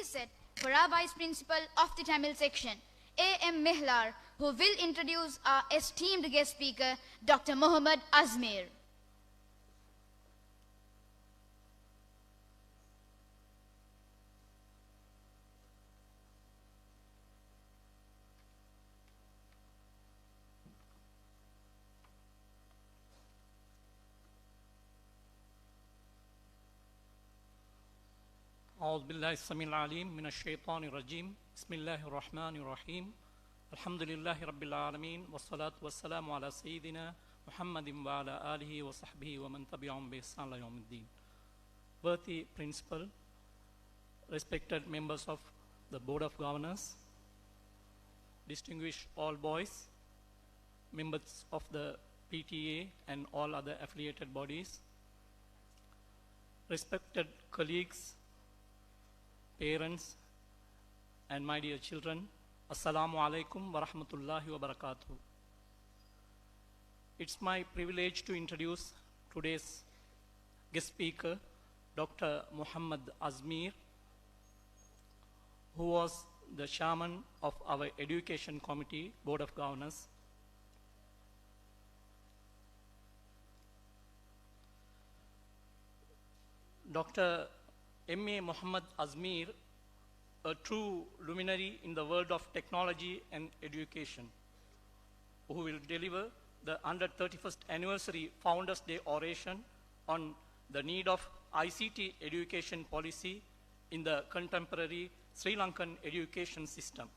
set for our Vice Principal of the Tamil section, A.M. Mihlar, who will introduce our esteemed guest speaker, Dr. Mohamed Azmeer. أعوذ بالله السميع العليم من الشيطان الرجيم بسم الله الرحمن الرحيم الحمد لله رب العالمين والصلاة والسلام على سيدنا محمد وعلى آله وصحبه ومن تبعهم بإحسان إلى يوم الدين. Worthy Principal, respected members of the Board of Governors, distinguished all boys, members of the PTA and all other affiliated bodies, respected colleagues, parents, and my dear children, Assalamu alaikum wa rahmatullahi wa barakatuh. It's my privilege to introduce today's guest speaker, Dr. Mohamed Azmeer, who was the chairman of our Education Committee, Board of Governors. Dr. M.A. Mohamed Azmeer, a true luminary in the world of technology and education, who will deliver the 131st anniversary Founders Day Oration on the need of ICT Education Policy in the contemporary Sri Lankan education system.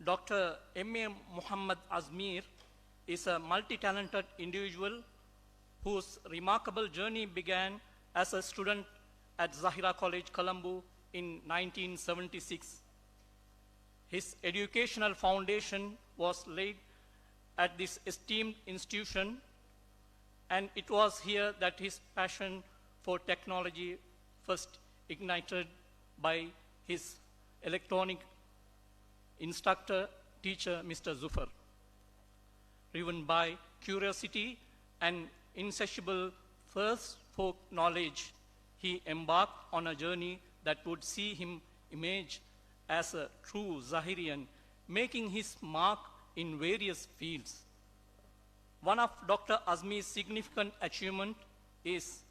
Dr. M.A. Mohamed Azmeer is a multi-talented individual whose remarkable journey began as a student at Zahira College, Colombo in 1976. His educational foundation was laid at this esteemed institution, and it was here that his passion for technology first ignited by his electronic instructor, teacher, Mr. Zufar. Driven by curiosity and insatiable thirst for knowledge, he embarked on a journey that would see him emerge as a true Zahirian, making his mark in various fields. One of Dr. Azmeer's significant achievements is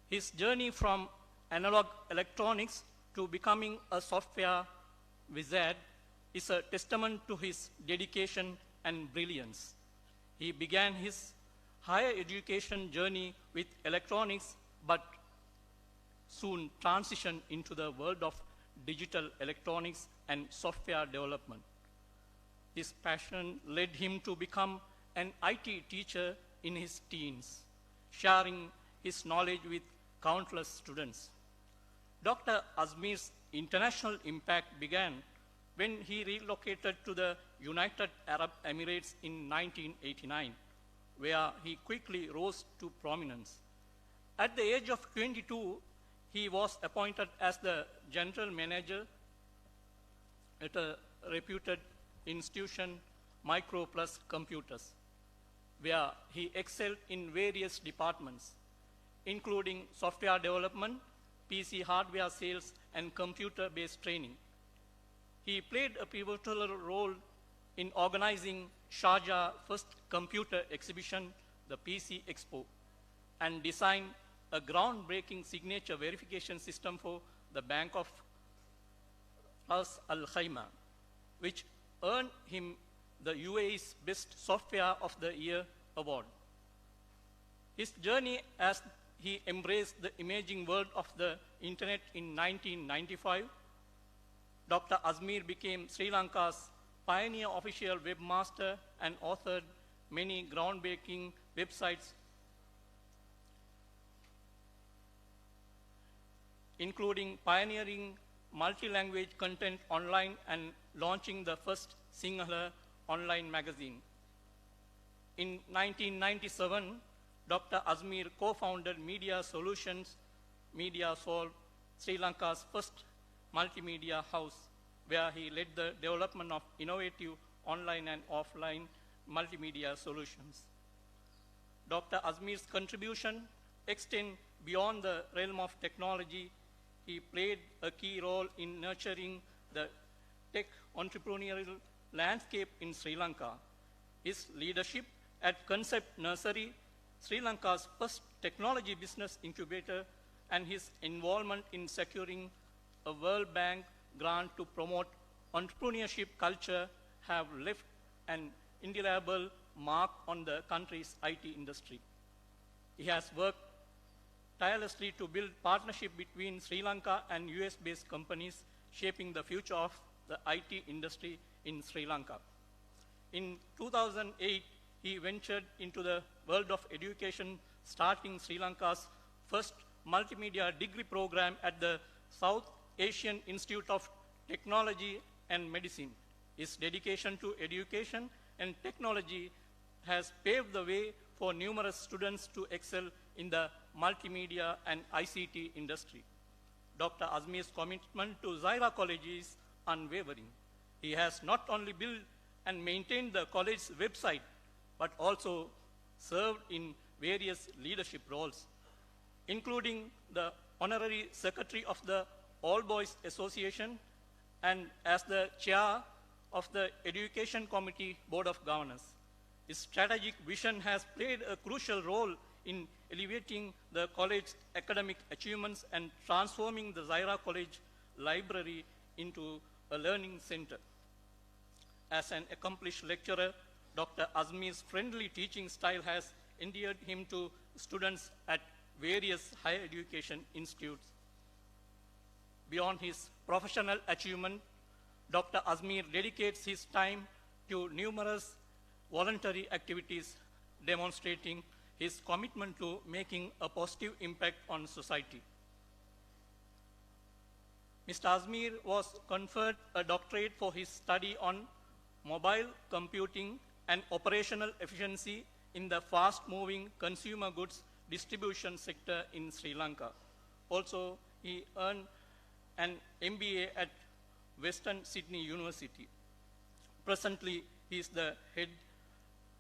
his journey from analog electronics to becoming a software wizard is a testament to his dedication and brilliance. He began his higher education journey with electronics, but soon transitioned into the world of digital electronics and software development. His passion led him to become an IT teacher in his teens, sharing his knowledge with countless students. Dr. Azmeer's international impact began when he relocated to the United Arab Emirates in 1989, where he quickly rose to prominence. At the age of 22, he was appointed as the general manager at a reputed institution, Micro Plus Computers, where he excelled in various departments, including software development, PC hardware sales, and computer-based training. He played a pivotal role in organizing Sharjah's first computer exhibition, the PC Expo, and designed a groundbreaking signature verification system for the Bank of Ras Al Khaimah, which earned him the UAE's Best Software of the Year award. His journey as he embraced the emerging world of the internet in 1995, Dr. Azmeer became Sri Lanka's pioneer official webmaster and authored many groundbreaking websites, including pioneering multi-language content online and launching the first Sinhala online magazine. In 1997, Dr. Azmeer co-founded Media Solutions, Media Solve, Sri Lanka's first multimedia house, where he led the development of innovative online and offline multimedia solutions. Dr. Azmeer's contribution extend beyond the realm of technology. he played a key role in nurturing the tech entrepreneurial landscape in Sri Lanka. His leadership at Concept Nursery, Sri Lanka's first technology business incubator, and his involvement in securing a World Bank grant to promote entrepreneurship culture have left an indelible mark on the country's IT industry. He has worked tirelessly to build partnership between Sri Lanka and US-based companies, shaping the future of the IT industry in Sri Lanka. In 2008, he ventured into the world of education, starting Sri Lanka's first multimedia degree program at the South Asian Institute of Technology and Medicine. His dedication to education and technology has paved the way for numerous students to excel in the multimedia and ICT industry. Dr. Azmeer's commitment to Zahira College is unwavering. He has not only built and maintained the college's website, but also served in various leadership roles, including the Honorary Secretary of the All Boys Association and as the Chair of the Education Committee Board of Governors. His strategic vision has played a crucial role in elevating the college's academic achievements and transforming the Zahira College Library into a learning center. As an accomplished lecturer, Dr. Azmeer's friendly teaching style has endeared him to students at various higher education institutes. Beyond his professional achievement, Dr. Azmeer dedicates his time to numerous voluntary activities, demonstrating his commitment to making a positive impact on society. Mr. Azmeer was conferred a doctorate for his study on mobile computing and operational efficiency in the fast-moving consumer goods distribution sector in Sri Lanka. Also, he earned an MBA at Western Sydney University. Presently, he is the head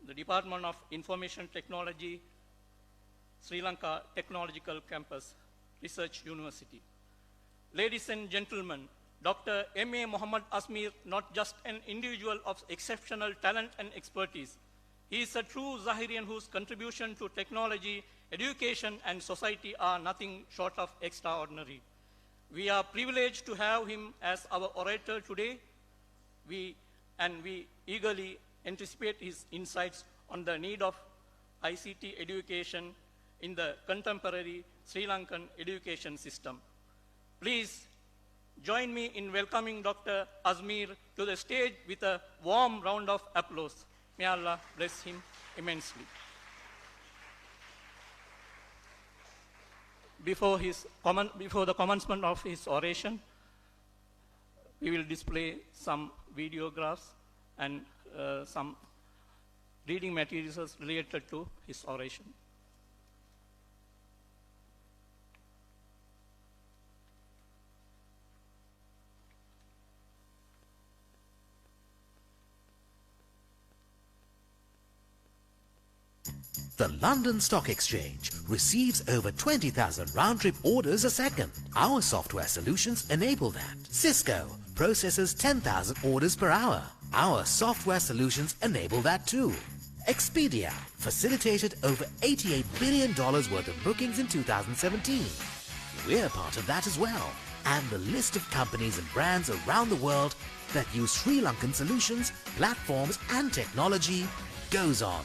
of the Department of Information Technology, Sri Lanka Technological Campus Research University. Ladies and gentlemen, Dr. M.A. Mohamed Azmeer, not just an individual of exceptional talent and expertise, he is a true Zahirian whose contribution to technology, education, and society are nothing short of extraordinary. We are privileged to have him as our orator today. We eagerly anticipate his insights on the need of ICT education in the contemporary Sri Lankan education system. Please join me in welcoming Dr. Azmeer to the stage with a warm round of applause. May Allah bless him immensely. Before the commencement of his oration, we will display some videographs and some reading materials related to his oration. The London Stock Exchange receives over 20,000 round-trip orders a second. Our software solutions enable that. Cisco processes 10,000 orders per hour. Our software solutions enable that too. Expedia facilitated over $88 billion worth of bookings in 2017. We're part of that as well. And the list of companies and brands around the world that use Sri Lankan solutions, platforms and technology goes on.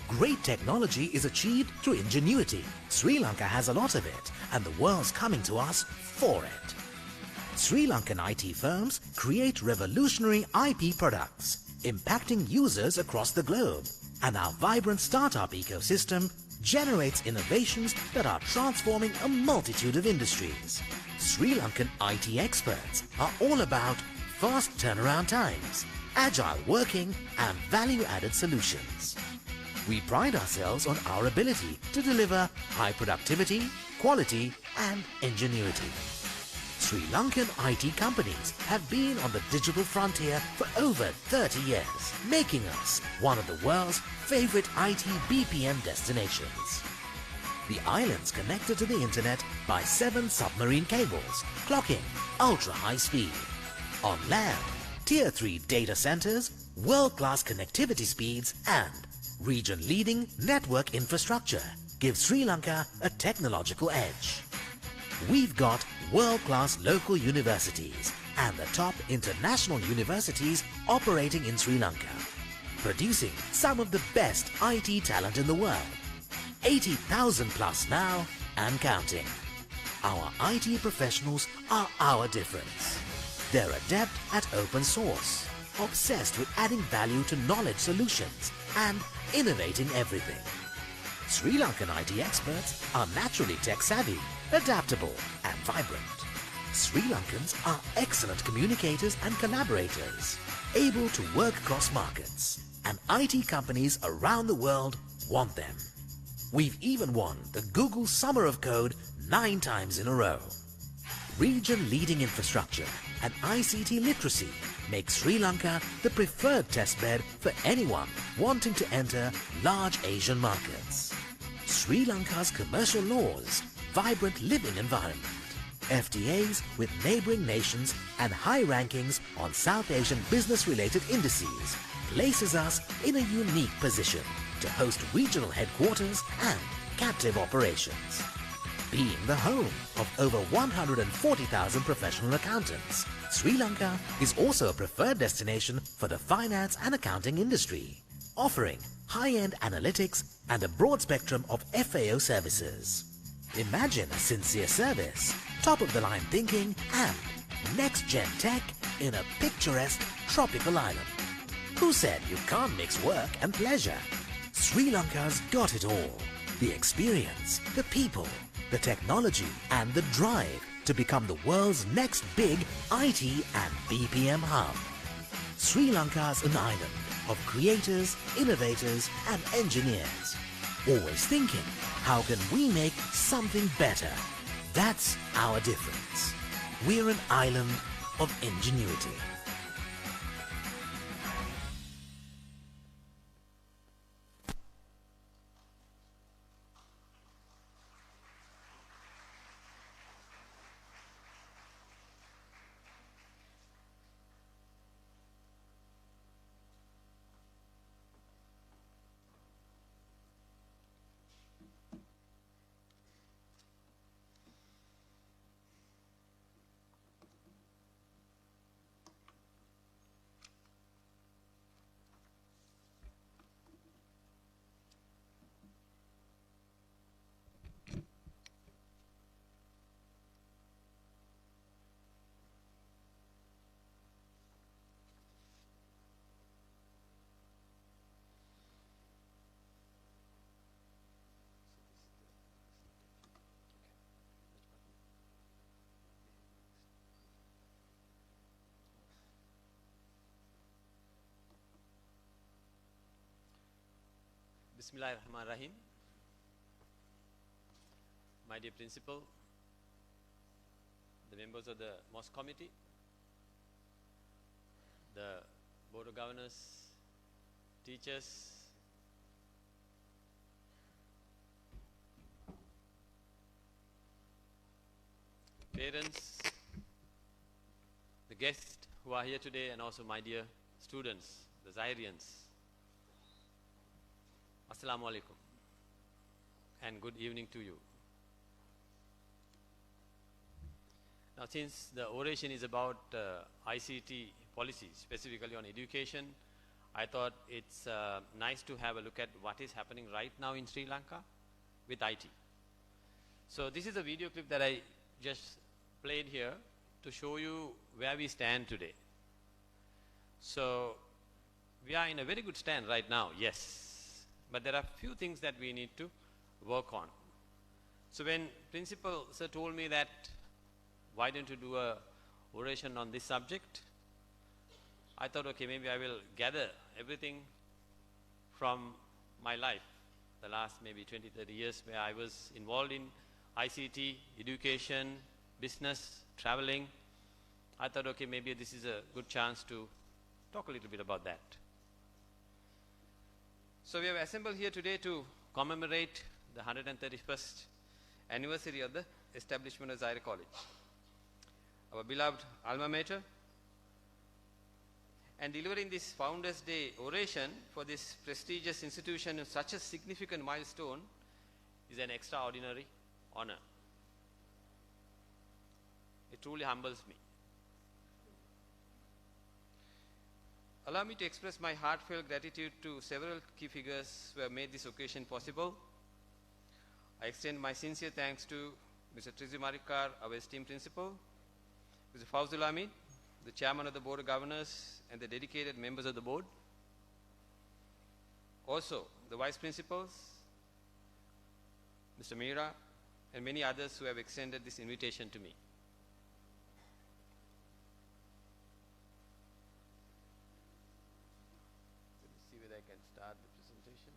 Great technology is achieved through ingenuity. Sri Lanka has a lot of it, and the world's coming to us for it. Sri Lankan IT firms create revolutionary IP products, impacting users across the globe. And our vibrant startup ecosystem generates innovations that are transforming a multitude of industries. Sri Lankan IT experts are all about fast turnaround times, agile working, and value-added solutions. We pride ourselves on our ability to deliver high productivity, quality, and ingenuity. Sri Lankan IT companies have been on the digital frontier for over 30 years, making us one of the world's favorite IT BPM destinations. The island's connected to the internet by 7 submarine cables, clocking ultra-high speed. On land, Tier 3 data centers, world-class connectivity speeds and region-leading network infrastructure give Sri Lanka a technological edge. We've got world-class local universities and the top international universities operating in Sri Lanka, producing some of the best IT talent in the world. 80,000 plus now and counting. Our IT professionals are our difference. They're adept at open source, obsessed with adding value to knowledge solutions and innovating everything. Sri Lankan IT experts are naturally tech-savvy, adaptable and vibrant. Sri Lankans are excellent communicators and collaborators, able to work across markets, and IT companies around the world want them. We've even won the Google Summer of Code 9 times in a row. Region-leading infrastructure and ICT literacy make Sri Lanka the preferred testbed for anyone wanting to enter large Asian markets. Sri Lanka's commercial laws, vibrant living environment, FTAs with neighboring nations and high rankings on South Asian business-related indices places us in a unique position to host regional headquarters and captive operations. Being the home of over 140,000 professional accountants, Sri Lanka is also a preferred destination for the finance and accounting industry, offering high-end analytics and a broad spectrum of FAO services. Imagine a sincere service, top-of-the-line thinking and next-gen tech in a picturesque tropical island. Who said you can't mix work and pleasure? Sri Lanka's got it all. The experience, the people, the technology and the drive to become the world's next big IT and BPM hub. Sri Lanka's an island of creators, innovators and engineers. Always thinking, how can we make something better? That's our difference. We're an island of ingenuity. Bismillahirrahmanirrahim. My dear principal, the members of the mosque committee, the board of governors, teachers, parents, the guests who are here today, and also my dear students, the Zahirians. Assalamu alaikum and good evening to you. Now, since the oration is about ICT policy, specifically on education, I thought it's nice to have a look at what is happening right now in Sri Lanka with IT. So this is a video clip that I just played here to show you where we stand today. So we are in a very good stand right now, yes. But there are few things that we need to work on. So when principal sir told me that, why don't you do a oration on this subject? I thought, okay, maybe I will gather everything from my life, the last maybe 20, 30 years where I was involved in ICT, education, business, traveling. I thought, okay, maybe this is a good chance to talk a little bit about that. So we have assembled here today to commemorate the 131st anniversary of the establishment of Zahira College, our beloved alma mater. And delivering this Founders Day oration for this prestigious institution in such a significant milestone is an extraordinary honor. It truly humbles me. Allow me to express my heartfelt gratitude to several key figures who have made this occasion possible. I extend my sincere thanks to Mr. Trizi Marikar, our esteemed principal, Mr. Fawzul Hamid, the chairman of the Board of Governors and the dedicated members of the board. Also, the vice principals, Mr. Meera, and many others who have extended this invitation to me. Let me see whether I can start the presentation.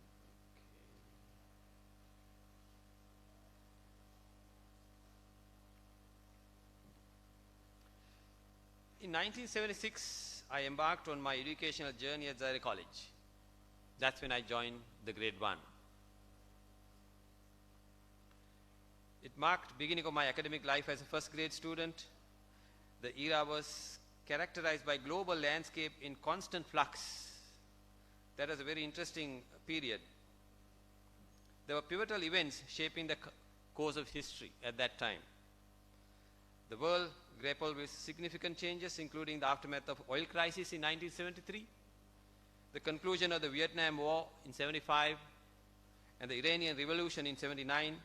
In 1976, I embarked on my educational journey at Zahira College. That's when I joined the grade 1. It marked the beginning of my academic life as a first grade student. The era was characterized by global landscape in constant flux. That was a very interesting period. There were pivotal events shaping the course of history at that time. The world grappled with significant changes, including the aftermath of oil crisis in 1973, the conclusion of the Vietnam War in 75, and the Iranian Revolution in 79,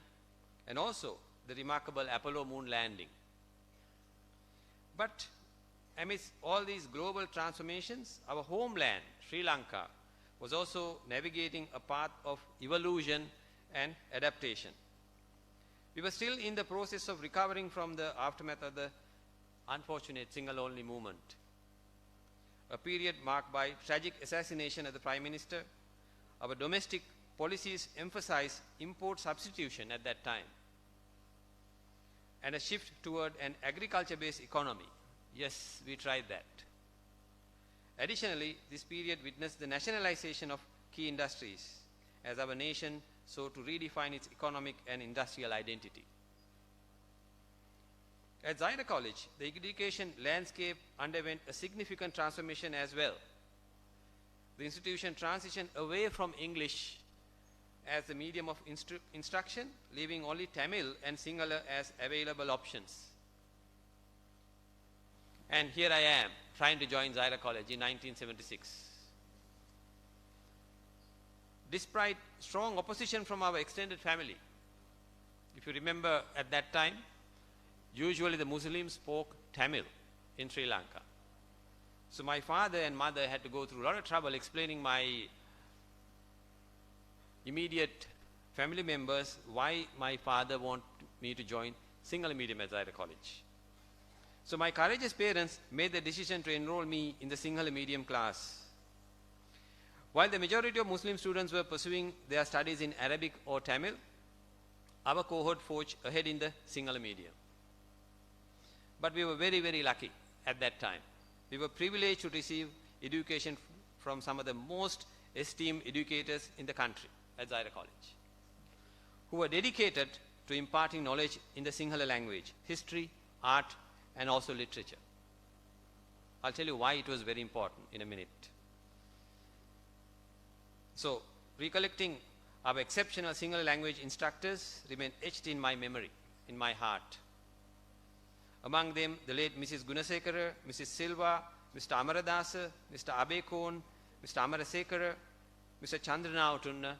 and also the remarkable Apollo moon landing. But amidst all these global transformations, our homeland, Sri Lanka, was also navigating a path of evolution and adaptation. We were still in the process of recovering from the aftermath of the unfortunate single-only movement, a period marked by tragic assassination of the Prime Minister. Our domestic policies emphasized import substitution at that time, and a shift toward an agriculture-based economy. Yes, we tried that. Additionally, this period witnessed the nationalization of key industries as our nation sought to redefine its economic and industrial identity. At Zahira College, the education landscape underwent a significant transformation as well. The institution transitioned away from English as the medium of instruction, leaving only Tamil and Sinhala as available options. And here I am, trying to join Zahira College in 1976. Despite strong opposition from our extended family, if you remember at that time, usually the Muslims spoke Tamil in Sri Lanka. So my father and mother had to go through a lot of trouble explaining my immediate family members why my father wanted me to join Sinhala medium at Zahira College. So my courageous parents made the decision to enroll me in the Sinhala medium class. While the majority of Muslim students were pursuing their studies in Arabic or Tamil, our cohort forged ahead in the Sinhala medium. But we were very, very lucky at that time. We were privileged to receive education from some of the most esteemed educators in the country at Zahira College, who were dedicated to imparting knowledge in the Sinhala language, history, art, and also literature. I'll tell you why it was very important in a minute. So, recollecting our exceptional Sinhala language instructors remain etched in my memory, in my heart. Among them, the late Mrs. Gunasekara, Mrs. Silva, Mr. Amaradasa, Mr. Abekon, Mr. Amarasekara, Mr. Chandranautunna,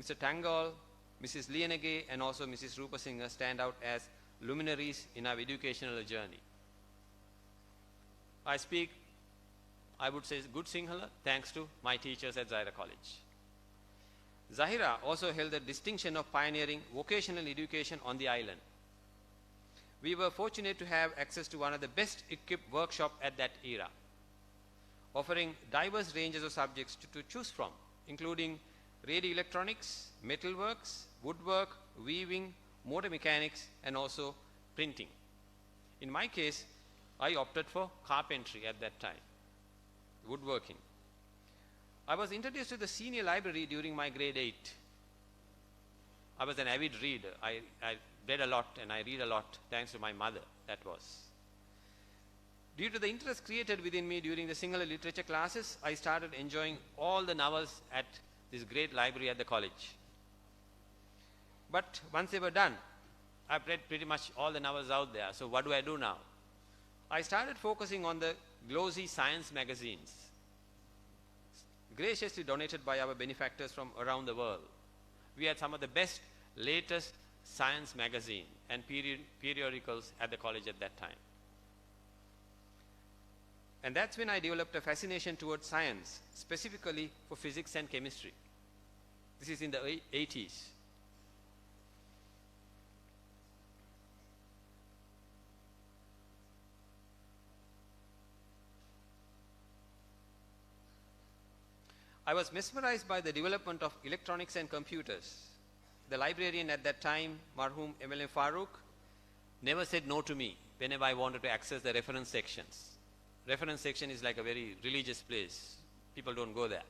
Mr. Tangol, Mrs. Lianage, and also Mrs. Rupa Singha stand out as luminaries in our educational journey. I speak, I would say, good Sinhala thanks to my teachers at Zahira College. Zahira also held the distinction of pioneering vocational education on the island. We were fortunate to have access to one of the best equipped workshops at that era, offering diverse ranges of subjects to choose from, including radio electronics, metalworks, woodwork, weaving, motor mechanics, and also printing. In my case, I opted for carpentry at that time, woodworking. I was introduced to the senior library during my grade 8. I was an avid reader. I read a lot and I read a lot thanks to my mother, that was. Due to the interest created within me during the Sinhala literature classes, I started enjoying all the novels at this great library at the college. But once they were done, I've read pretty much all the novels out there. So what do I do now? I started focusing on the glossy science magazines, graciously donated by our benefactors from around the world. We had some of the best, latest science magazine and periodicals at the college at that time. And that's when I developed a fascination towards science, specifically for physics and chemistry. This is in the 80s. I was mesmerized by the development of electronics and computers. The librarian at that time, Marhum MLM Farooq, never said no to me whenever I wanted to access the reference sections. Reference section is like a very religious place. People don't go there.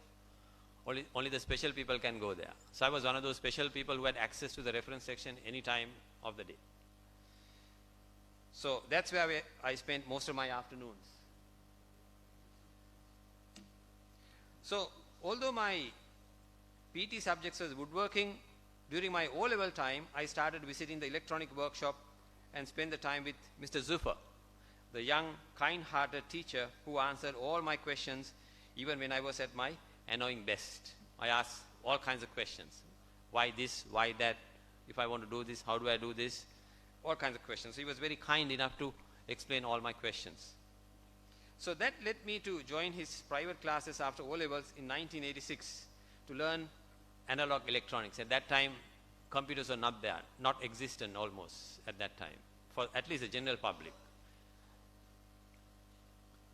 Only the special people can go there. So I was one of those special people who had access to the reference section any time of the day. So that's where I spent most of my afternoons. So although my PT subjects was woodworking, during my O-level time, I started visiting the electronic workshop and spent the time with Mr. Zufar, the young, kind-hearted teacher who answered all my questions even when I was at my annoying best. I asked all kinds of questions. Why this? Why that? If I want to do this, how do I do this? All kinds of questions. He was very kind enough to explain all my questions. So that led me to join his private classes after O-levels in 1986 to learn analog electronics. At that time, computers were not there, not existent almost at that time, for at least the general public.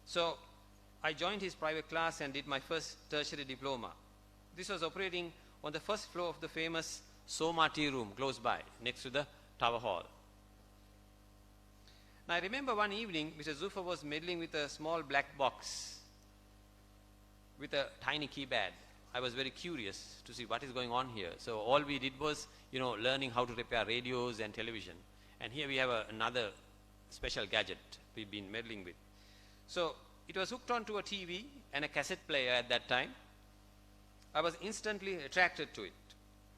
So I joined his private class and did my first tertiary diploma. This was operating on the first floor of the famous Soma tea room close by, next to the Tower Hall. Now I remember one evening, Mr. Zufar was meddling with a small black box with a tiny keypad. I was very curious to see what is going on here. So all we did was, learning how to repair radios and television. And here we have another special gadget we've been meddling with. So it was hooked onto a TV and a cassette player at that time. I was instantly attracted to it.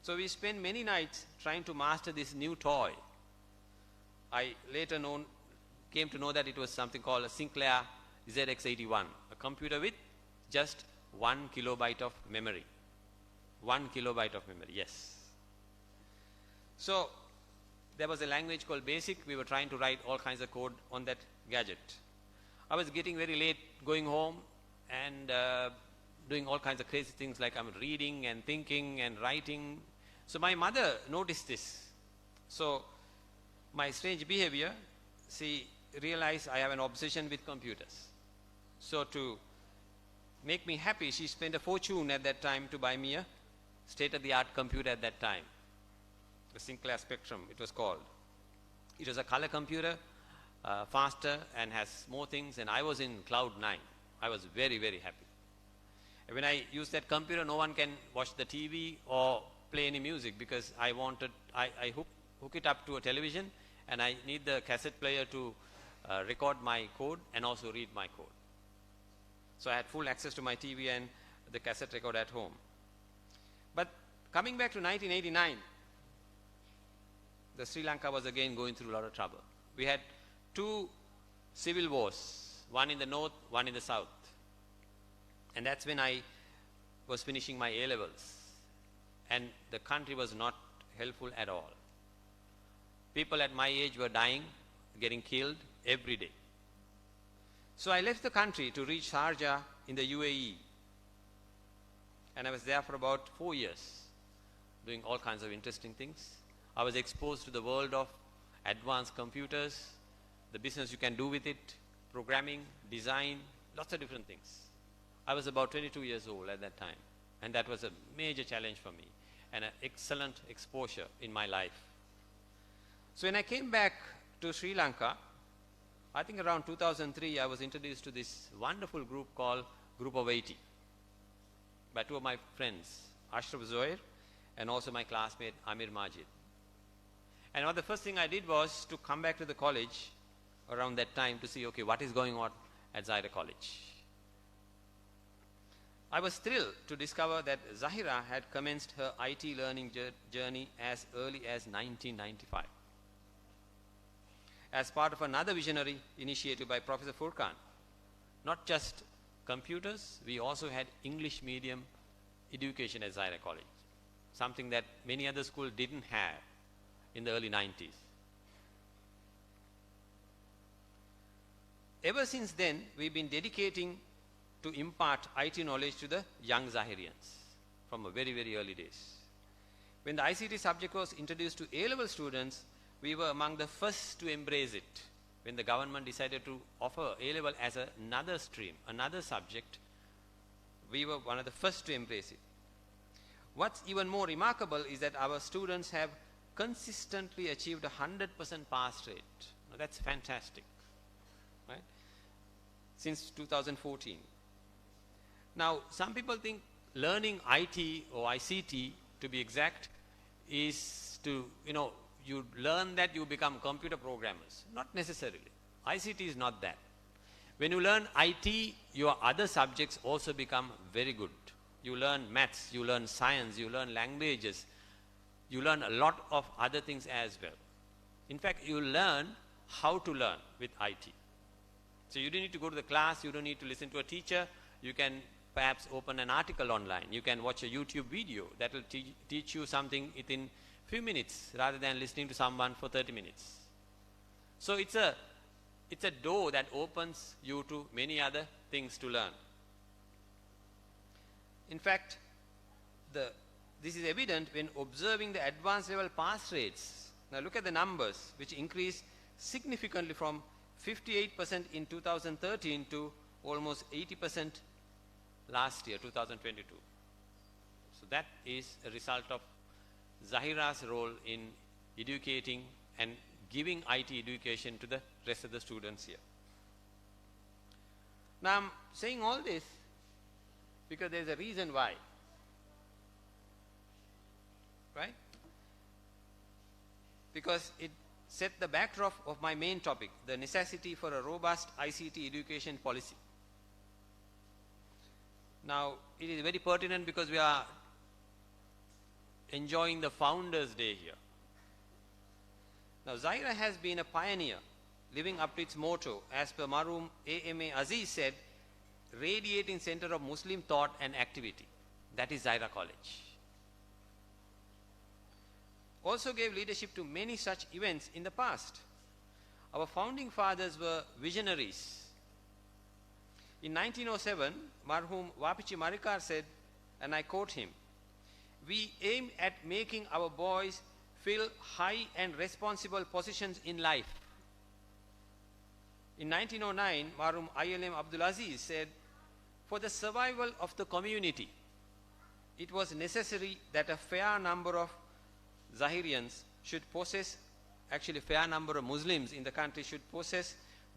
So we spent many nights trying to master this new toy. I later came to know that it was something called a Sinclair ZX81, a computer with just 1 kilobyte of memory. 1 kilobyte of memory, yes. So there was a language called BASIC. We were trying to write all kinds of code on that gadget. I was getting very late going home and doing all kinds of crazy things like I'm reading and thinking and writing. So my mother noticed this. So my strange behavior, she realized I have an obsession with computers. So to make me happy, she spent a fortune at that time to buy me a state-of-the-art computer at that time. The Sinclair Spectrum, it was called. It was a color computer, faster and has more things, and I was in cloud 9. I was very, very happy. And when I used that computer, no one can watch the TV or play any music because I hook it up to a television and I need the cassette player to record my code and also read my code. So I had full access to my TV and the cassette recorder at home. But coming back to 1989, the Sri Lanka was again going through a lot of trouble. We had 2 civil wars, one in the north, one in the south. And that's when I was finishing my A-levels. And the country was not helpful at all. People at my age were dying, getting killed every day. So I left the country to reach Sharjah in the UAE. And I was there for about 4 years, doing all kinds of interesting things. I was exposed to the world of advanced computers, the business you can do with it, programming, design, lots of different things. I was about 22 years old at that time, and that was a major challenge for me and an excellent exposure in my life. So when I came back to Sri Lanka, I think around 2003, I was introduced to this wonderful group called Group of 80 by 2 of my friends, Ashraf Zohair and also my classmate Amir Majid. And one of the first thing I did was to come back to the college around that time to see, okay, what is going on at Zahira College. I was thrilled to discover that Zahira had commenced her IT learning journey as early as 1995. As part of another visionary initiative by Professor Furkan, not just computers, we also had English medium education at Zahira College, something that many other schools didn't have in the early 90s. Ever since then, we've been dedicating to impart IT knowledge to the young Zahirians from a very, very early days. When the ICT subject was introduced to A-level students, we were among the first to embrace it. When the government decided to offer A-level as another stream, another subject, we were one of the first to embrace it. What's even more remarkable is that our students have consistently achieved a 100% pass rate. Now, that's fantastic, right? Since 2014. Now, some people think learning IT or ICT, to be exact, is to, you learn that you become computer programmers. Not necessarily. ICT is not that. When you learn IT, your other subjects also become very good. You learn maths, you learn science, you learn languages, you learn a lot of other things as well. In fact, you learn how to learn with IT. So you don't need to go to the class, you don't need to listen to a teacher, you can perhaps open an article online, you can watch a YouTube video that will teach you something within few minutes rather than listening to someone for 30 minutes. So it's a door that opens you to many other things to learn. In fact, this is evident when observing the advanced level pass rates. Now look at the numbers, which increased significantly from 58% in 2013 to almost 80% last year, 2022. So that is a result of Zahira's role in educating and giving IT education to the rest of the students here. Now I'm saying all this because there's a reason why, right? Because it set the backdrop of my main topic, the necessity for a robust ICT education policy. Now, it is very pertinent because we are enjoying the Founders' Day here. Now, Zahira has been a pioneer, living up to its motto, as per Marhum A.M.A. Aziz said, radiating center of Muslim thought and activity. That is Zahira College. Also gave leadership to many such events in the past. Our founding fathers were visionaries. In 1907, Marhum Wapichi Marikar said, and I quote him, "We aim at making our boys fill high and responsible positions in life." In 1909, Marhum ILM Abdul Aziz said, "For the survival of the community, it was necessary that a fair number of Zahirians should possess, actually a fair number of Muslims in the country should possess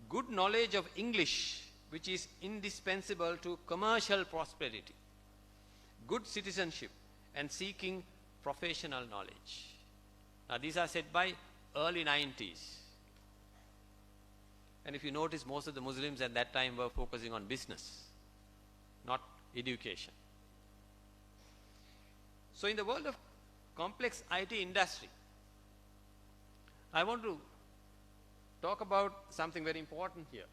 good knowledge of English, which is indispensable to commercial prosperity, good citizenship, and seeking professional knowledge." Now these are said by early 90s. And if you notice, most of the Muslims at that time were focusing on business, not education. So in the world of complex IT industry, I want to talk about something very important here.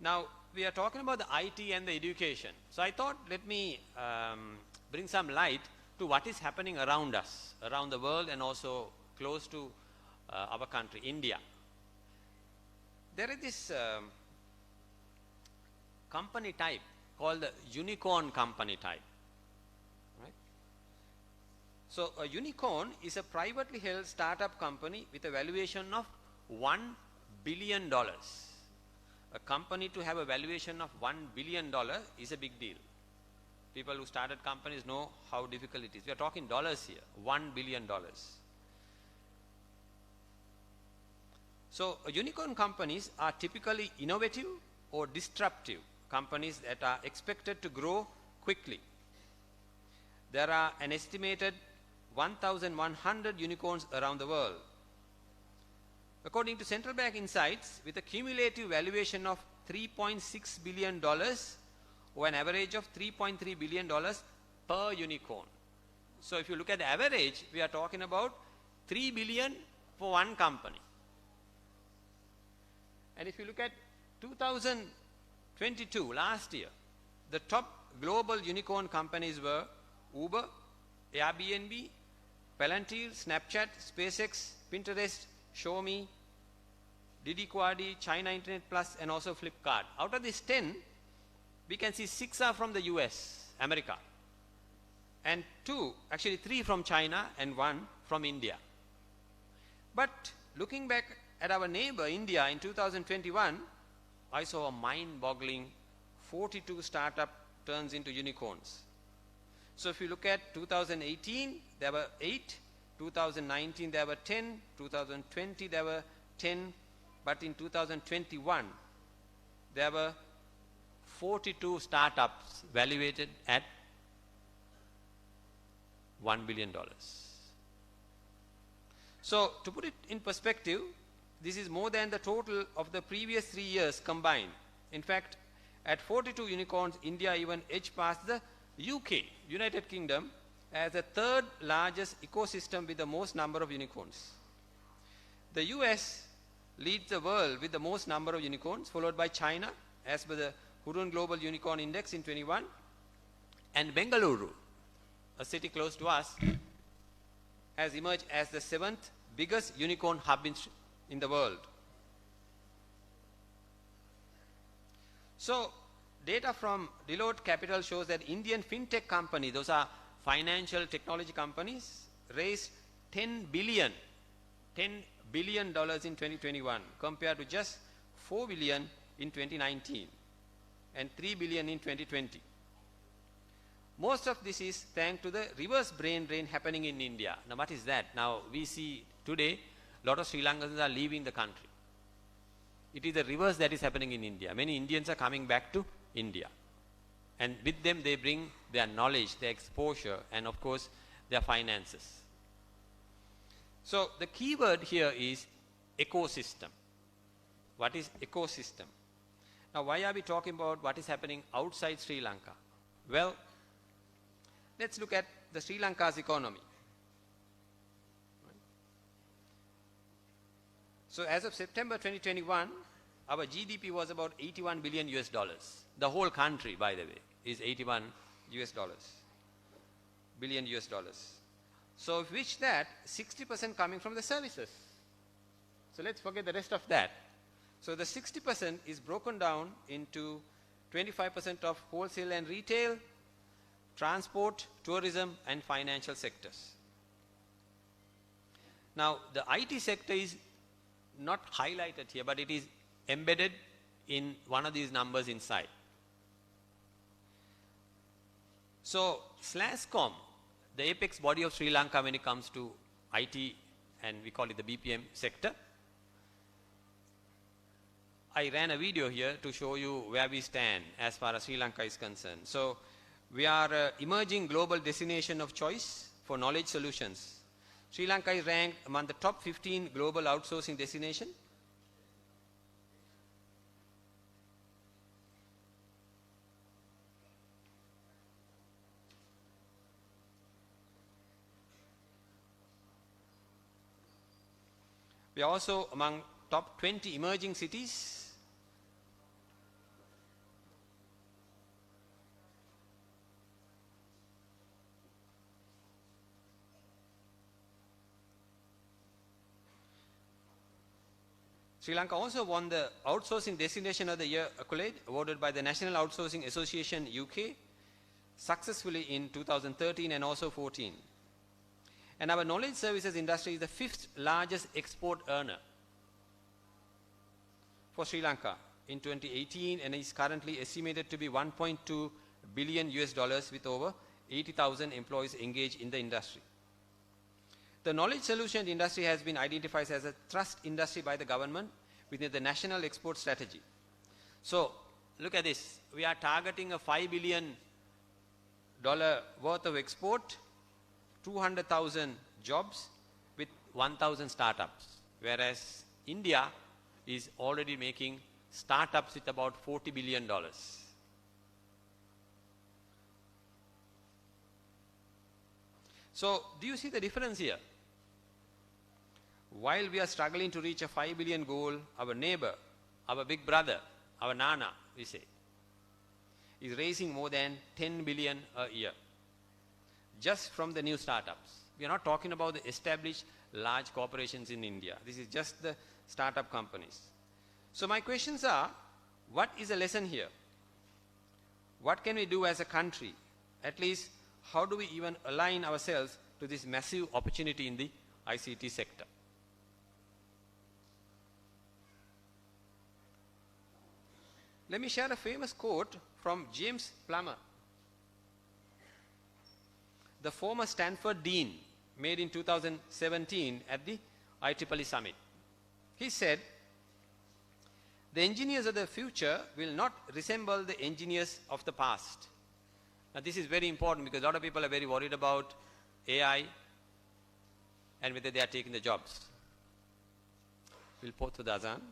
Now, we are talking about the IT and the education. So I thought, let me bring some light to what is happening around us, around the world, and also close to our country, India. There is this company type called the unicorn company type. Right? So a unicorn is a privately held startup company with a valuation of $1 billion. A company to have a valuation of $1 billion is a big deal. People who started companies know how difficult it is. We are talking dollars here, $1 billion. So unicorn companies are typically innovative or disruptive companies that are expected to grow quickly. There are an estimated 1,100 unicorns around the world. According to Central Bank Insights, with a cumulative valuation of $3.6 billion or an average of $3.3 billion per unicorn. So if you look at the average, we are talking about $3 billion for one company. And if you look at 2022, last year, the top global unicorn companies were Uber, Airbnb, Palantir, Snapchat, SpaceX, Pinterest, Xiaomi, Didi Quadi, China Internet Plus, and also Flipkart. Out of these 10, we can see 6 are from the US, America, and 3 from China and 1 from India. But looking back at our neighbor India in 2021, I saw a mind-boggling 42 startup turns into unicorns. So if you look at 2018, there were 8, 2019 there were 10, 2020 there were 10, but in 2021 there were 42 startups valuated at $1 billion. So to put it in perspective, this is more than the total of the previous 3 years combined. In fact, at 42 unicorns, India even edged past the UK, United Kingdom, as the third largest ecosystem with the most number of unicorns. The US leads the world with the most number of unicorns, followed by China, as per the Hurun Global Unicorn Index in 21, and Bengaluru, a city close to us, has emerged as the 7th biggest unicorn hub in the world. So, data from Deloitte Capital shows that Indian fintech companies, those are financial technology companies, raised $10 billion in 2021 compared to just $4 billion in 2019 and $3 billion in 2020. Most of this is thanks to the reverse brain drain happening in India. Now what is that? Now we see today a lot of Sri Lankans are leaving the country. It is the reverse that is happening in India. Many Indians are coming back to India. And with them they bring their knowledge, their exposure, and of course their finances. So the key word here is ecosystem. What is ecosystem? Now why are we talking about what is happening outside Sri Lanka? Well, let's look at the Sri Lanka's economy. So as of September 2021, our GDP was about $81 billion US dollars. The whole country, by the way, is $81 billion US dollars. So of which that 60% coming from the services. So let's forget the rest of that. So the 60% is broken down into 25% of wholesale and retail, transport, tourism, and financial sectors. Now the IT sector is not highlighted here, but it is embedded in one of these numbers inside. So SLASCOM, the apex body of Sri Lanka when it comes to IT, and we call it the BPM sector. I ran a video here to show you where we stand as far as Sri Lanka is concerned. So we are an emerging global destination of choice for knowledge solutions. Sri Lanka is ranked among the top 15 global outsourcing destinations. We are also among top 20 emerging cities. Sri Lanka also won the Outsourcing Destination of the Year accolade awarded by the National Outsourcing Association UK successfully in 2013 and also 14. And our knowledge services industry is the 5th largest export earner for Sri Lanka in 2018 and is currently estimated to be $1.2 billion US dollars with over 80,000 employees engaged in the industry. The knowledge solution industry has been identified as a trust industry by the government within the national export strategy. So look at this. We are targeting a $5 billion worth of export, 200,000 jobs with 1,000 startups, whereas India is already making startups with about $40 billion. So do you see the difference here? While we are struggling to reach a 5 billion goal, our neighbor, our big brother, our Nana, we say, is raising more than 10 billion a year just from the new startups. We are not talking about the established large corporations in India. This is just the startup companies. So my questions are, what is the lesson here? What can we do as a country? At least, how do we even align ourselves to this massive opportunity in the ICT sector? Let me share a famous quote from James Plummer, the former Stanford Dean, made in 2017 at the IEEE Summit. He said, "The engineers of the future will not resemble the engineers of the past." Now this is very important because a lot of people are very worried about AI and whether they are taking the jobs. We'll pause to the Azan.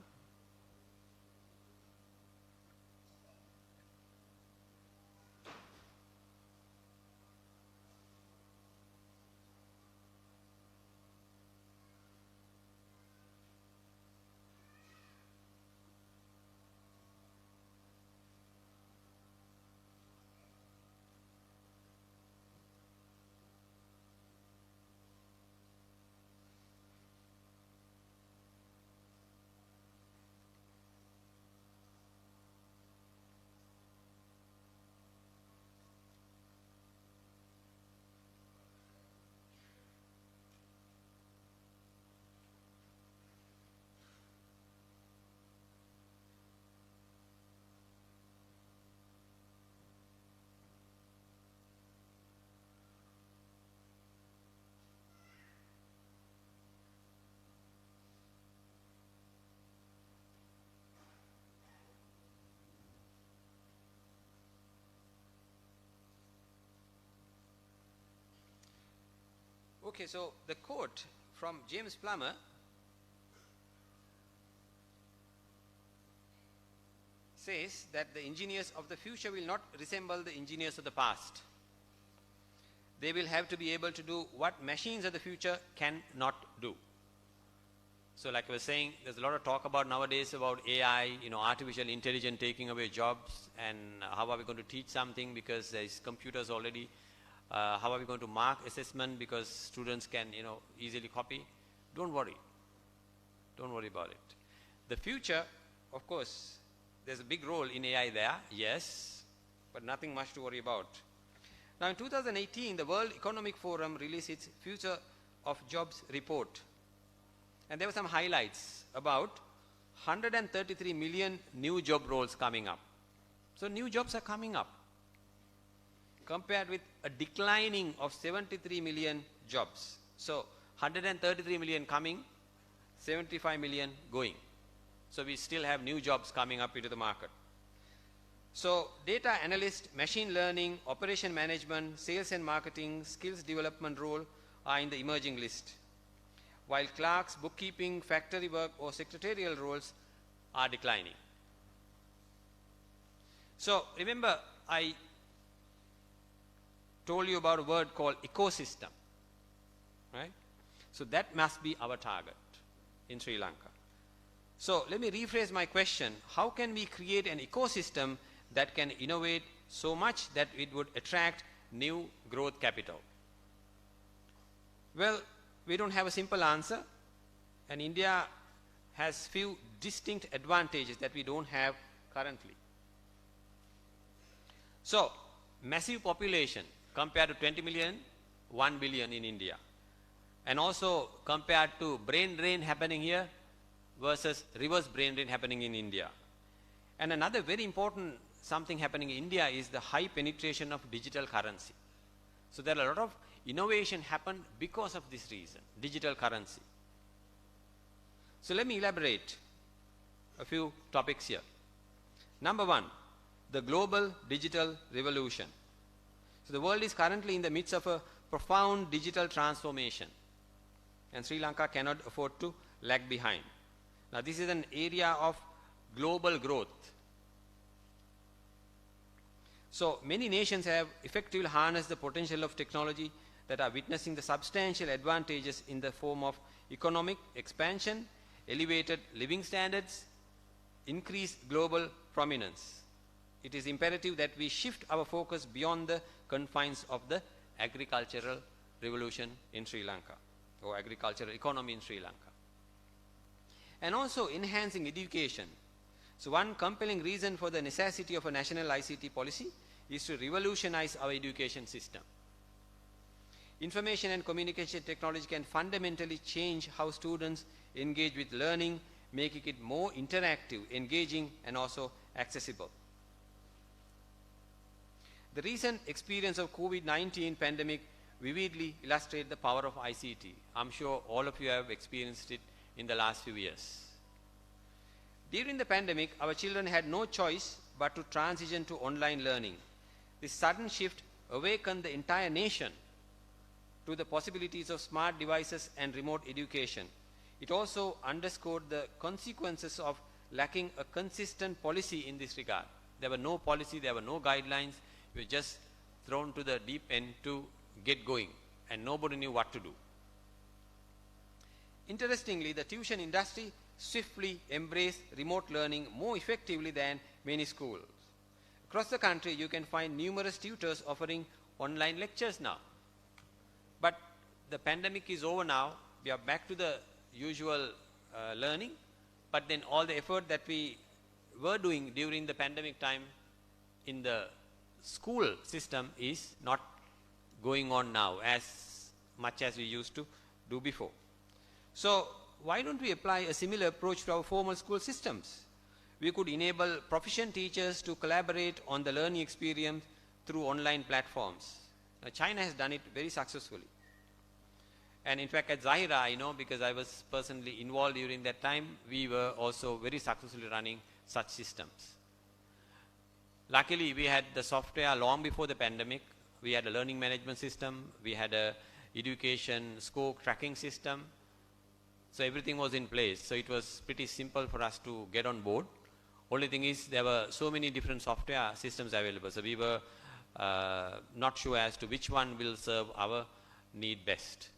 Okay, so the quote from James Plummer says that the engineers of the future will not resemble the engineers of the past. They will have to be able to do what machines of the future cannot do. So like I was saying, there's a lot of talk about nowadays about AI, artificial intelligence taking away jobs, and how are we going to teach something because there is computers already. How are we going to mark assessment because students can, easily copy? Don't worry. Don't worry about it. The future, of course, there's a big role in AI there, yes, but nothing much to worry about. Now in 2018, the World Economic Forum released its Future of Jobs report. And there were some highlights about 133 million new job roles coming up. So new jobs are coming up, compared with a declining of 73 million jobs. So 133 million coming, 75 million going. So we still have new jobs coming up into the market. So data analyst, machine learning, operation management, sales and marketing, skills development role are in the emerging list, while clerks, bookkeeping, factory work or secretarial roles are declining. So remember, I told you about a word called ecosystem, right? So that must be our target in Sri Lanka. So let me rephrase my question. How can we create an ecosystem that can innovate so much that it would attract new growth capital? Well, we don't have a simple answer, and India has few distinct advantages that we don't have currently. So massive population, compared to 20 million, 1 billion in India. And also compared to brain drain happening here versus reverse brain drain happening in India. And another very important something happening in India is the high penetration of digital currency. So there are a lot of innovation happened because of this reason, digital currency. So let me elaborate a few topics here. Number one, the global digital revolution. So the world is currently in the midst of a profound digital transformation, and Sri Lanka cannot afford to lag behind. Now this is an area of global growth. So many nations have effectively harnessed the potential of technology that are witnessing the substantial advantages in the form of economic expansion, elevated living standards, increased global prominence. It is imperative that we shift our focus beyond the confines of the agricultural revolution in Sri Lanka, or agricultural economy in Sri Lanka. And also enhancing education. So one compelling reason for the necessity of a national ICT policy is to revolutionize our education system. Information and communication technology can fundamentally change how students engage with learning, making it more interactive, engaging, and also accessible. The recent experience of COVID-19 pandemic vividly illustrates the power of ICT. I'm sure all of you have experienced it in the last few years. During the pandemic, our children had no choice but to transition to online learning. This sudden shift awakened the entire nation to the possibilities of smart devices and remote education. It also underscored the consequences of lacking a consistent policy in this regard. There were no policy, there were no guidelines. We were just thrown to the deep end to get going, and nobody knew what to do. Interestingly, the tuition industry swiftly embraced remote learning more effectively than many schools. Across the country, you can find numerous tutors offering online lectures now. But the pandemic is over now. We are back to the usual learning. But then all the effort that we were doing during the pandemic time in the school system is not going on now as much as we used to do before. So why don't we apply a similar approach to our formal school systems? We could enable proficient teachers to collaborate on the learning experience through online platforms. Now, China has done it very successfully. And in fact, at Zahira, I know because I was personally involved during that time, we were also very successfully running such systems. Luckily, we had the software long before the pandemic. We had a learning management system. We had a education score tracking system. So everything was in place. So it was pretty simple for us to get on board. Only thing is there were so many different software systems available. So we were not sure as to which one will serve our need best.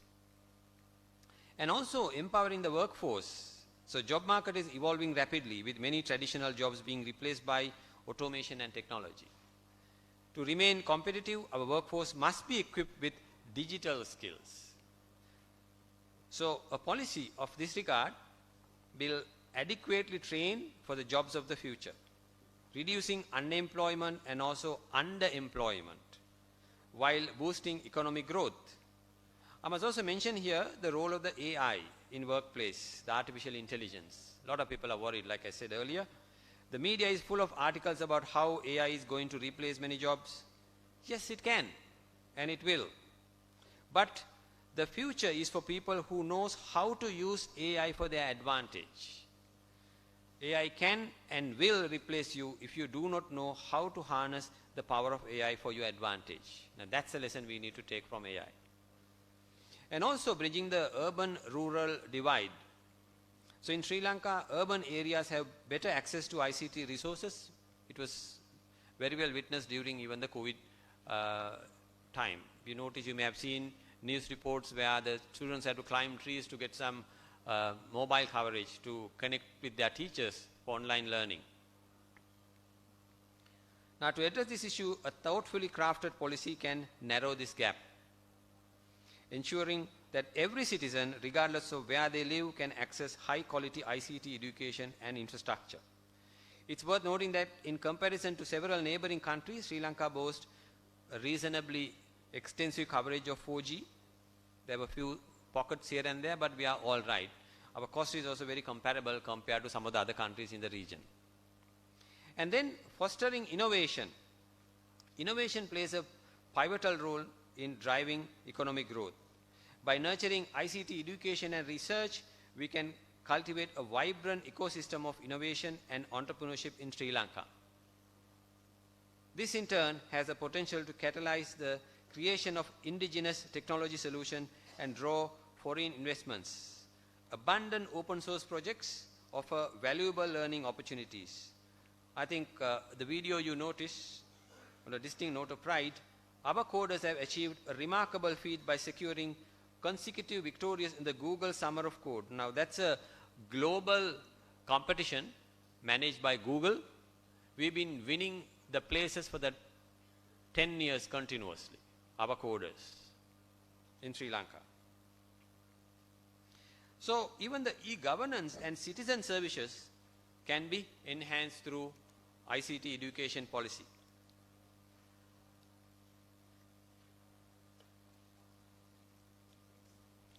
And also empowering the workforce. So job market is evolving rapidly with many traditional jobs being replaced by automation and technology. To remain competitive, our workforce must be equipped with digital skills. So a policy of this regard will adequately train for the jobs of the future, reducing unemployment and also underemployment while boosting economic growth. I must also mention here the role of the AI in workplace, the artificial intelligence. A lot of people are worried, like I said earlier. The media is full of articles about how AI is going to replace many jobs. Yes, it can, and it will. But the future is for people who knows how to use AI for their advantage. AI can and will replace you if you do not know how to harness the power of AI for your advantage. Now that's a lesson we need to take from AI. And also bridging the urban-rural divide. So in Sri Lanka, urban areas have better access to ICT resources. It was very well witnessed during even the COVID time. You notice, you may have seen news reports where the students had to climb trees to get some mobile coverage to connect with their teachers for online learning. Now to address this issue, a thoughtfully crafted policy can narrow this gap, ensuring that every citizen, regardless of where they live, can access high-quality ICT education and infrastructure. It's worth noting that in comparison to several neighboring countries, Sri Lanka boasts a reasonably extensive coverage of 4G. There were a few pockets here and there, but we are all right. Our cost is also very comparable compared to some of the other countries in the region. And then fostering innovation. Innovation plays a pivotal role in driving economic growth. By nurturing ICT education and research, we can cultivate a vibrant ecosystem of innovation and entrepreneurship in Sri Lanka. This in turn has the potential to catalyze the creation of indigenous technology solutions and draw foreign investments. Abundant open source projects offer valuable learning opportunities. I think the video you notice, on a distinct note of pride, our coders have achieved a remarkable feat by securing consecutive victories in the Google Summer of Code. Now that's a global competition managed by Google. We've been winning the places for the 10 years continuously, our coders in Sri Lanka. So even the e-governance and citizen services can be enhanced through ICT education policy.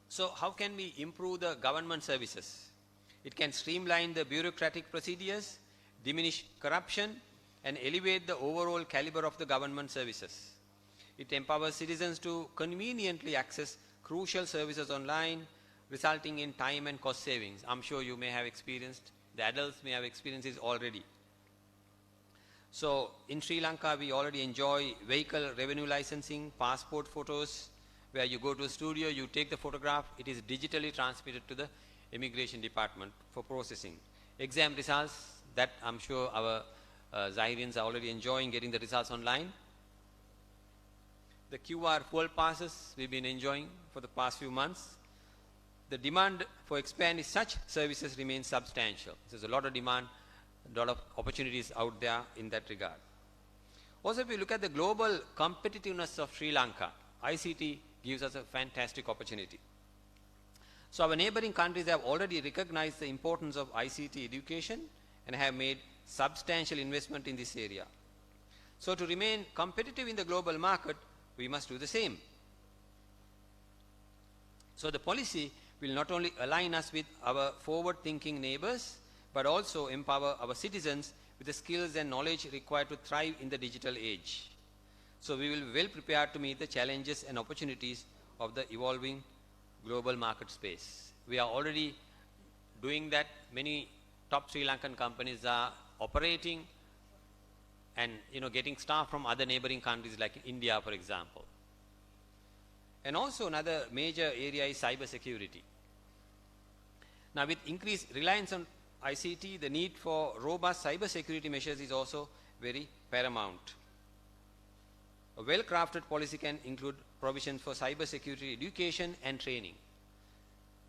So how can we improve the government services? It can streamline the bureaucratic procedures, diminish corruption, and elevate the overall caliber of the government services. It empowers citizens to conveniently access crucial services online, resulting in time and cost savings. I'm sure you may have experienced, the adults may have experienced this already. So in Sri Lanka, we already enjoy vehicle revenue licensing, passport photos, where you go to a studio, you take the photograph, it is digitally transmitted to the immigration department for processing. Exam results, that I'm sure our Zahirians are already enjoying getting the results online. The QR fuel passes we've been enjoying for the past few months. The demand for expanding such services remains substantial. There's a lot of demand, a lot of opportunities out there in that regard. Also, if you look at the global competitiveness of Sri Lanka, ICT gives us a fantastic opportunity. So our neighboring countries have already recognized the importance of ICT education and have made substantial investment in this area. So to remain competitive in the global market, we must do the same. So the policy will not only align us with our forward-thinking neighbors, but also empower our citizens with the skills and knowledge required to thrive in the digital age. So we will be well prepared to meet the challenges and opportunities of the evolving global market space. We are already doing that. Many top Sri Lankan companies are operating and getting staff from other neighboring countries like India, for example. And also another major area is cyber security. Now with increased reliance on ICT, the need for robust cyber security measures is also very paramount. A well-crafted policy can include provisions for cyber security education and training,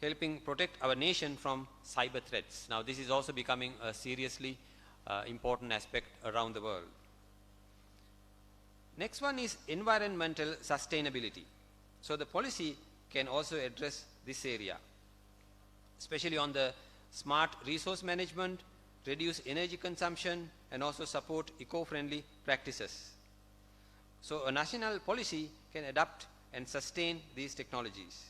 helping protect our nation from cyber threats. Now this is also becoming a seriously important aspect around the world. Next one is environmental sustainability. So the policy can also address this area, especially on the smart resource management, reduce energy consumption, and also support eco-friendly practices. So a national policy can adapt and sustain these technologies.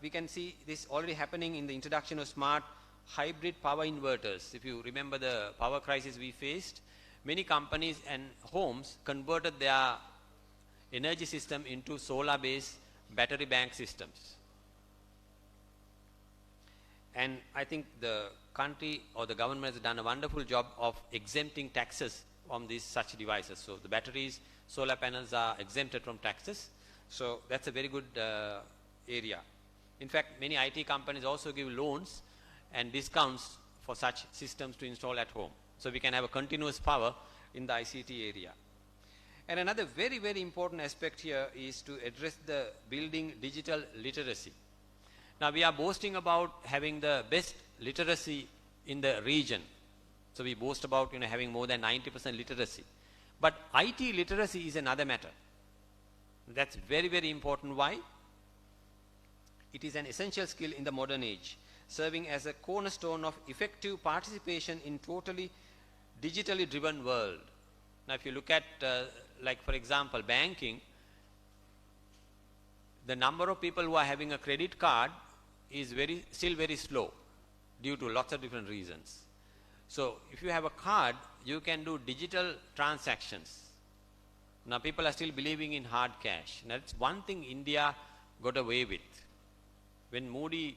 We can see this already happening in the introduction of smart hybrid power inverters. If you remember the power crisis we faced, many companies and homes converted their energy system into solar-based battery bank systems. And I think the country or the government has done a wonderful job of exempting taxes from these such devices. So the batteries, solar panels are exempted from taxes. So that's a very good area. In fact, many IT companies also give loans and discounts for such systems to install at home. So we can have a continuous power in the ICT area. And another very, very important aspect here is to address the building digital literacy. Now we are boasting about having the best literacy in the region. So we boast about having more than 90% literacy. But IT literacy is another matter. That's very, very important. Why? It is an essential skill in the modern age, serving as a cornerstone of effective participation in totally digitally driven world. Now if you look at like for example banking, the number of people who are having a credit card is still very slow due to lots of different reasons. So if you have a card, you can do digital transactions. Now people are still believing in hard cash. Now that's one thing India got away with. When Modi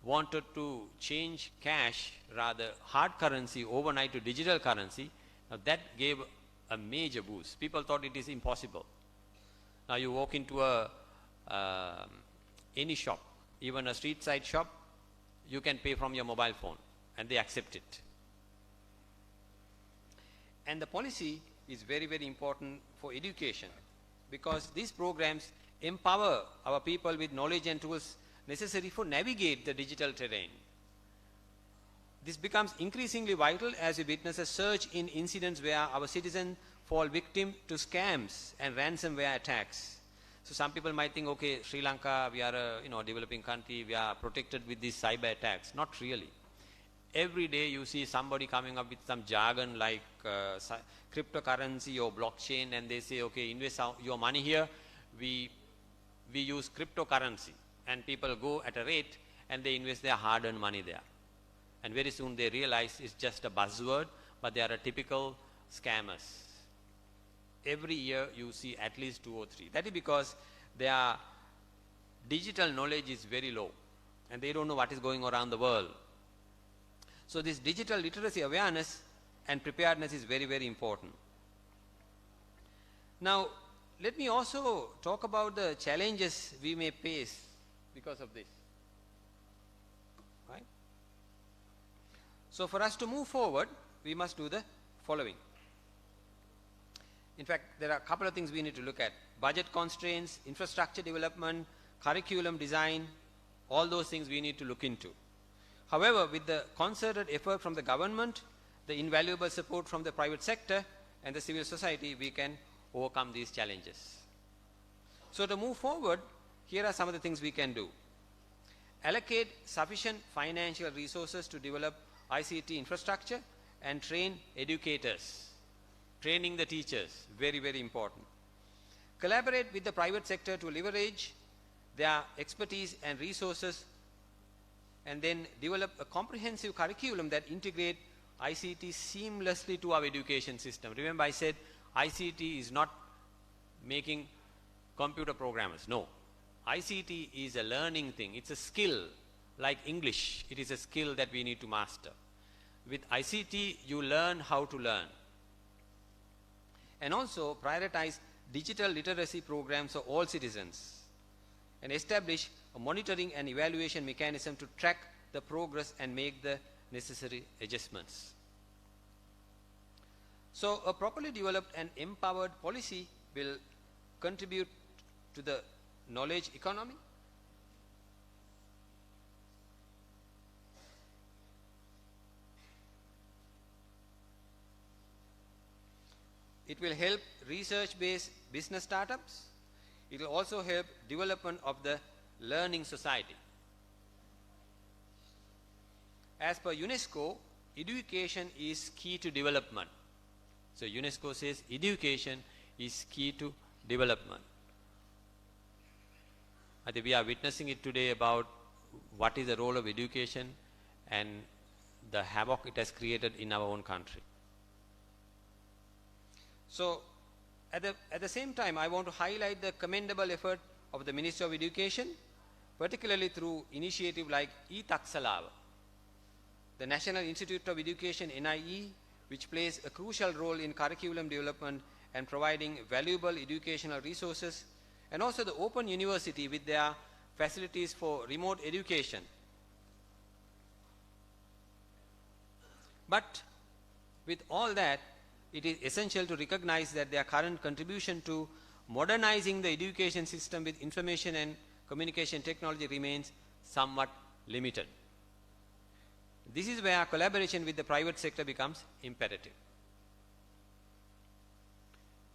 wanted to change cash, rather hard currency overnight to digital currency, now that gave a major boost. People thought it is impossible. Now you walk into any shop, even a street side shop, you can pay from your mobile phone and they accept it. And the policy is very, very important for education, because these programs empower our people with knowledge and tools necessary for navigate the digital terrain. This becomes increasingly vital as we witness a surge in incidents where our citizens fall victim to scams and ransomware attacks. So some people might think, okay, Sri Lanka, we are a developing country, we are protected with these cyber attacks. Not really. Every day you see somebody coming up with some jargon like cryptocurrency or blockchain, and they say, okay, invest your money here. We use cryptocurrency, and people go at a rate and they invest their hard-earned money there. And very soon they realize it's just a buzzword, but they are a typical scammers. Every year you see at least 2 or 3. That is because their digital knowledge is very low and they don't know what is going on around the world. So this digital literacy awareness and preparedness is very, very important. Now, let me also talk about the challenges we may face because of this. Right? So for us to move forward, we must do the following. In fact, there are a couple of things we need to look at. Budget constraints, infrastructure development, curriculum design, all those things we need to look into. However, with the concerted effort from the government, the invaluable support from the private sector and the civil society, we can overcome these challenges. So to move forward, here are some of the things we can do. Allocate sufficient financial resources to develop ICT infrastructure and train educators. Training the teachers, very, very important. Collaborate with the private sector to leverage their expertise and resources, and then develop a comprehensive curriculum that integrate ICT seamlessly to our education system. Remember I said ICT is not making computer programmers. No. ICT is a learning thing. It's a skill like English. It is a skill that we need to master. With ICT, you learn how to learn. And also prioritize digital literacy programs for all citizens and establish a monitoring and evaluation mechanism to track the progress and make the necessary adjustments. So a properly developed and empowered policy will contribute to the knowledge economy. It will help research-based business startups. It will also help development of the learning society. As per UNESCO, education is key to development. So UNESCO says education is key to development. I think we are witnessing it today about what is the role of education and the havoc it has created in our own country. So at the same time, I want to highlight the commendable effort of the Ministry of Education, particularly through initiative like e-Taksalawa, the National Institute of Education NIE, which plays a crucial role in curriculum development and providing valuable educational resources, and also the Open University with their facilities for remote education. But with all that, it is essential to recognize that their current contribution to modernizing the education system with information and communication technology remains somewhat limited. This is where collaboration with the private sector becomes imperative.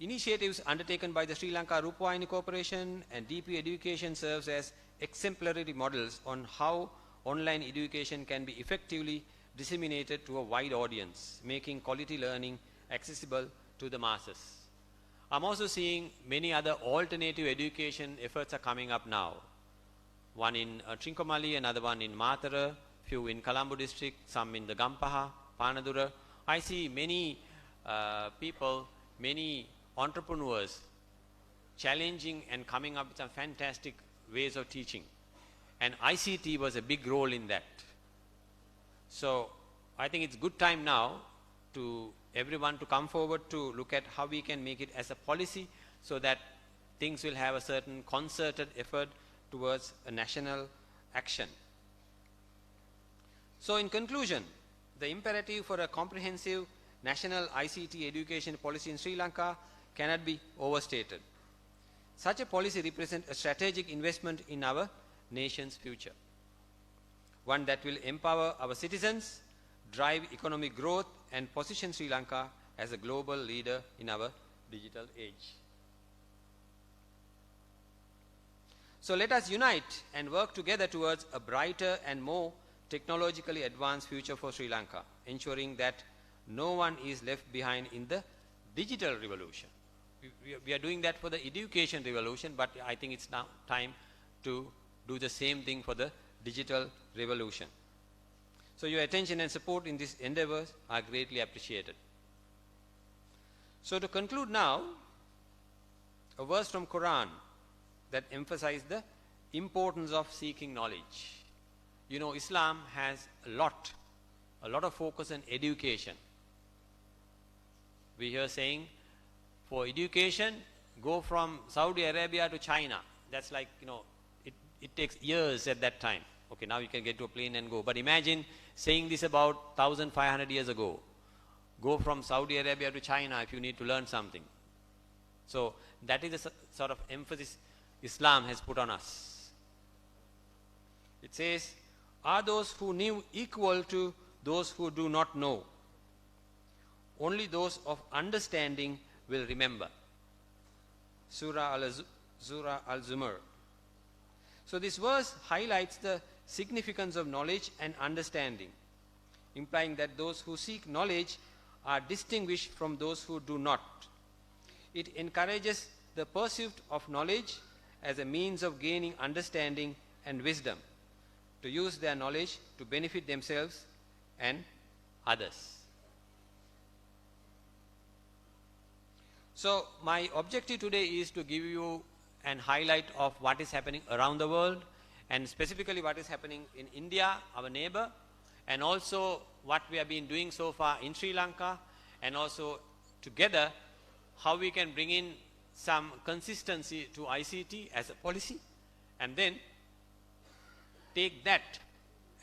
Initiatives undertaken by the Sri Lanka Rupawahini Corporation and DP Education serves as exemplary models on how online education can be effectively disseminated to a wide audience, making quality learning accessible to the masses. I'm also seeing many other alternative education efforts are coming up now. One in Trincomalee, another one in Matara, few in Colombo district, some in the Gampaha, Panadura. I see many people, many entrepreneurs challenging and coming up with some fantastic ways of teaching. And ICT was a big role in that. So I think it's good time now to everyone to come forward to look at how we can make it as a policy so that things will have a certain concerted effort towards a national action. So in conclusion, the imperative for a comprehensive national ICT education policy in Sri Lanka cannot be overstated. Such a policy represents a strategic investment in our nation's future, one that will empower our citizens, drive economic growth, and position Sri Lanka as a global leader in our digital age. So let us unite and work together towards a brighter and more technologically advanced future for Sri Lanka, ensuring that no one is left behind in the digital revolution. We are doing that for the education revolution, but I think it's now time to do the same thing for the digital revolution. So your attention and support in these endeavors are greatly appreciated. So to conclude now, a verse from Quran that emphasizes the importance of seeking knowledge. You know, Islam has a lot of focus on education. We hear saying, for education, go from Saudi Arabia to China. That's like, you know, it takes years at that time. Okay, now you can get to a plane and go. But imagine saying this about 1,500 years ago. Go from Saudi Arabia to China if you need to learn something. So that is the sort of emphasis Islam has put on us. It says, are those who knew equal to those who do not know? Only those of understanding will remember. Surah Al-Zumar. So this verse highlights the significance of knowledge and understanding, implying that those who seek knowledge are distinguished from those who do not. It encourages the pursuit of knowledge as a means of gaining understanding and wisdom, to use their knowledge to benefit themselves and others. So my objective today is to give you an highlight of what is happening around the world, and specifically what is happening in India, our neighbor, and also what we have been doing so far in Sri Lanka, and also together how we can bring in some consistency to ICT as a policy, and then take that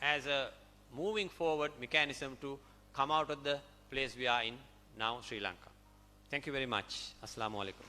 as a moving forward mechanism to come out of the place we are in now, Sri Lanka. Thank you very much. Assalamu alaikum.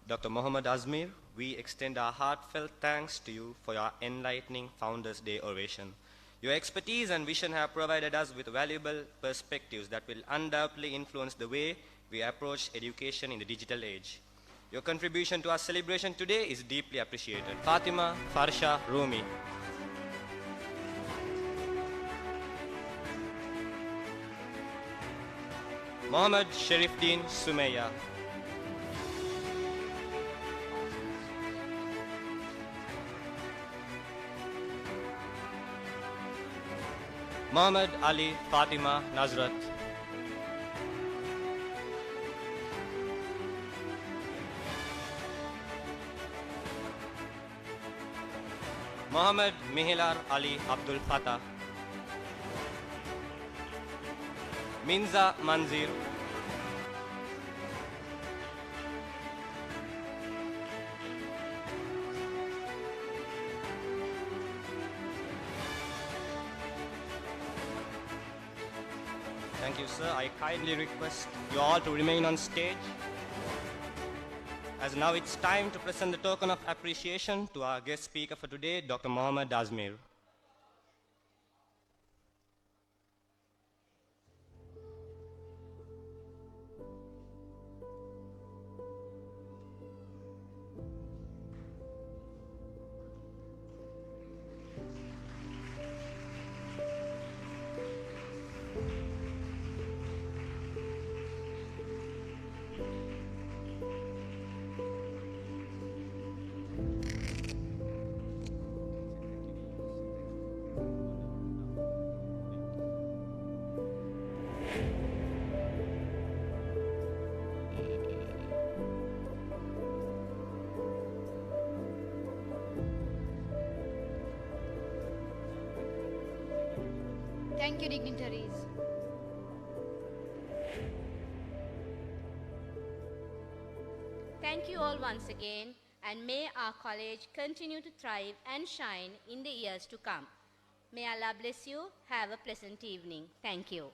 Dr. Mohamed Azmeer, we extend our heartfelt thanks to you for your enlightening Founders' Day oration. Your expertise and vision have provided us with valuable perspectives that will undoubtedly influence the way we approach education in the digital age. Your contribution to our celebration today is deeply appreciated. Fatima Farsha Rumi. Mohammad Sharifuddin Sumayya. Mohammad Ali Fatima Nazrat. Mohammad Mihilar Ali Abdul Fatah. Minza Manzir. Thank you, sir. I kindly request you all to remain on stage, as now it's time to present the token of appreciation to our guest speaker for today, Dr. Mohamed Azmeer. Thank you, dignitaries. Thank you all once again, and may our college continue to thrive and shine in the years to come. May Allah bless you. Have a pleasant evening. Thank you.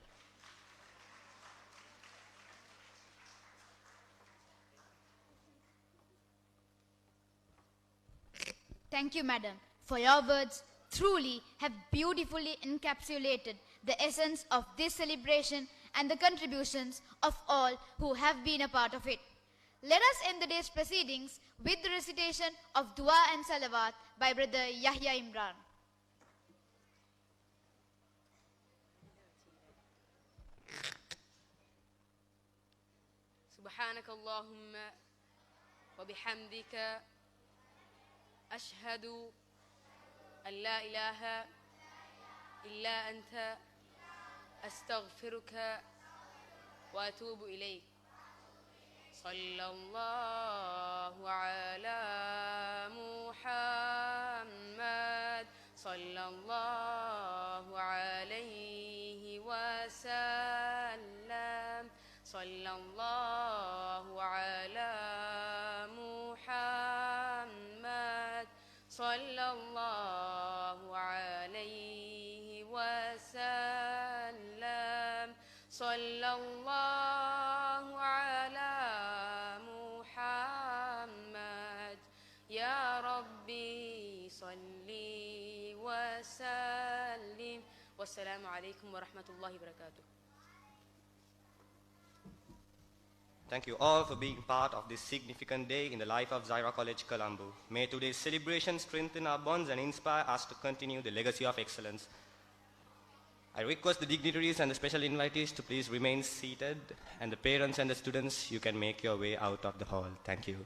Thank you, madam, for your words truly have beautifully encapsulated the essence of this celebration and the contributions of all who have been a part of it. Let us end the day's proceedings with the recitation of Dua and Salawat by Brother Yahya Imran. سبحانك اللهم وبحمدك أشهد أن لا إله إلا أنت أستغفرك وأتوب إليك صلى الله على محمد صلى الله عليه وسلم صلى الله على محمد صلى الله عليه وسلم صلى الله على محمد يا ربي صلي وسلم والسلام عليكم ورحمة الله وبركاته. Thank you all for being part of this significant day in the life of Zahira College, Colombo. May today's celebration strengthen our bonds and inspire us to continue the legacy of excellence. I request the dignitaries and the special invitees to please remain seated, and the parents and the students, you can make your way out of the hall. Thank you.